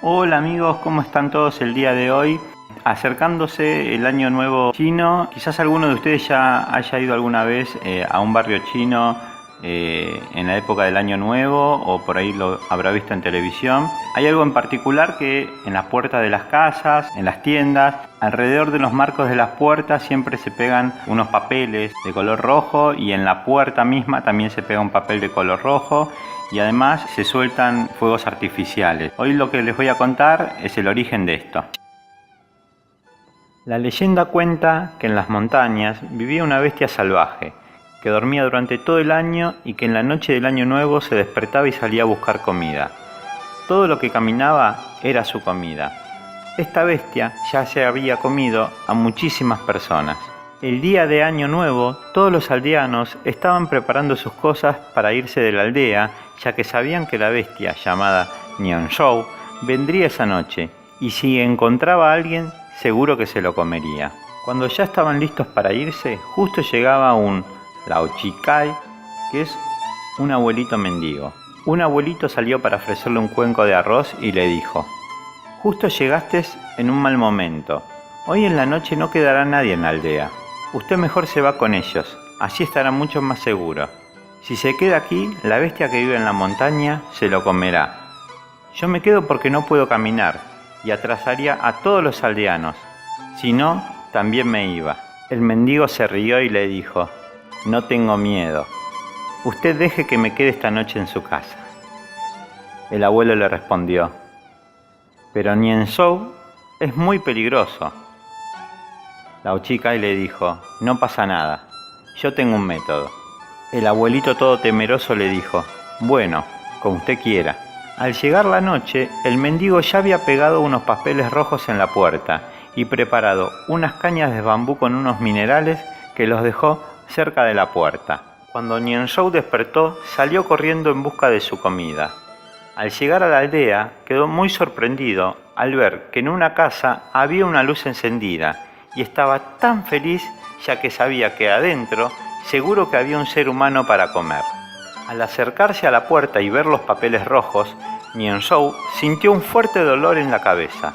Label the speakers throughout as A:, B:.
A: Hola amigos, ¿cómo están todos el día de hoy? Acercándose el año nuevo chino, quizás alguno de ustedes ya haya ido alguna vez a un barrio chino en la época del año nuevo o por ahí lo habrá visto en televisión. Hay algo en particular que en las puertas de las casas, en las tiendas, alrededor de los marcos de las puertas siempre se pegan unos papeles de color rojo y en la puerta misma también se pega un papel de color rojo. Y además se sueltan fuegos artificiales. Hoy lo que les voy a contar es el origen de esto. La leyenda cuenta que en las montañas vivía una bestia salvaje, que dormía durante todo el año y que en la noche del año nuevo se despertaba y salía a buscar comida. Todo lo que caminaba era su comida. Esta bestia ya se había comido a muchísimas personas. El día de Año Nuevo, todos los aldeanos estaban preparando sus cosas para irse de la aldea, ya que sabían que la bestia llamada Nianzhou vendría esa noche, y si encontraba a alguien, seguro que se lo comería. Cuando ya estaban listos para irse, justo llegaba un Lao Chikai, que es un abuelito mendigo. Un abuelito salió para ofrecerle un cuenco de arroz y le dijo: «Justo llegaste en un mal momento. Hoy en la noche no quedará nadie en la aldea. Usted mejor se va con ellos, así estará mucho más seguro. Si se queda aquí, la bestia que vive en la montaña se lo comerá. Yo me quedo porque no puedo caminar y atrasaría a todos los aldeanos. Si no, también me iba». El mendigo se rió y le dijo: «No tengo miedo. Usted deje que me quede esta noche en su casa». El abuelo le respondió: «Pero Nianzhou es muy peligroso». Lao Chikai le dijo: «No pasa nada, yo tengo un método». El abuelito todo temeroso le dijo: «Bueno, como usted quiera». Al llegar la noche, el mendigo ya había pegado unos papeles rojos en la puerta y preparado unas cañas de bambú con unos minerales que los dejó cerca de la puerta. Cuando Nianzhou despertó, salió corriendo en busca de su comida. Al llegar a la aldea, quedó muy sorprendido al ver que en una casa había una luz encendida y estaba tan feliz ya que sabía que adentro seguro que había un ser humano para comer. Al acercarse a la puerta y ver los papeles rojos, Nianzhou sintió un fuerte dolor en la cabeza.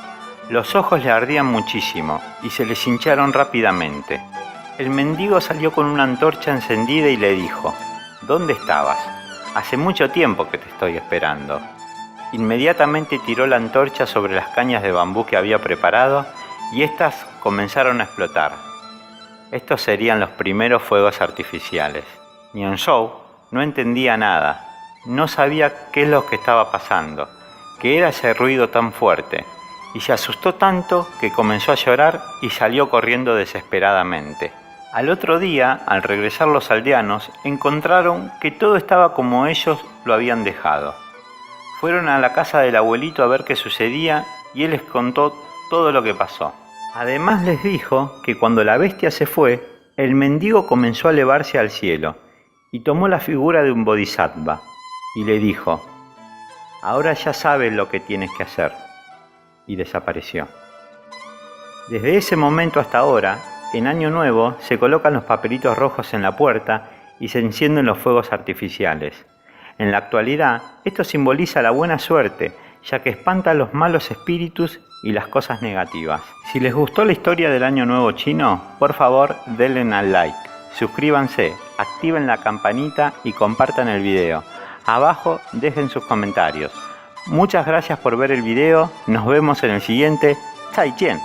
A: Los ojos le ardían muchísimo y se les hincharon rápidamente. El mendigo salió con una antorcha encendida y le dijo: «¿Dónde estabas? Hace mucho tiempo que te estoy esperando». Inmediatamente tiró la antorcha sobre las cañas de bambú que había preparado y éstas comenzaron a explotar. Estos serían los primeros fuegos artificiales. Nianzhou no entendía nada, no sabía qué es lo que estaba pasando, qué era ese ruido tan fuerte, y se asustó tanto que comenzó a llorar y salió corriendo desesperadamente. Al otro día, al regresar los aldeanos, encontraron que todo estaba como ellos lo habían dejado. Fueron a la casa del abuelito a ver qué sucedía y él les contó todo lo que pasó. Además les dijo que cuando la bestia se fue, el mendigo comenzó a elevarse al cielo y tomó la figura de un bodhisattva y le dijo: «Ahora ya sabes lo que tienes que hacer», y desapareció. Desde ese momento hasta ahora, en Año Nuevo se colocan los papelitos rojos en la puerta y se encienden los fuegos artificiales. En la actualidad, esto simboliza la buena suerte, ya que espanta a los malos espíritus y las cosas negativas. Si les gustó la historia del Año Nuevo chino, por favor denle al like, suscríbanse, activen la campanita y compartan el video. Abajo dejen sus comentarios. Muchas gracias por ver el video, nos vemos en el siguiente. 再见.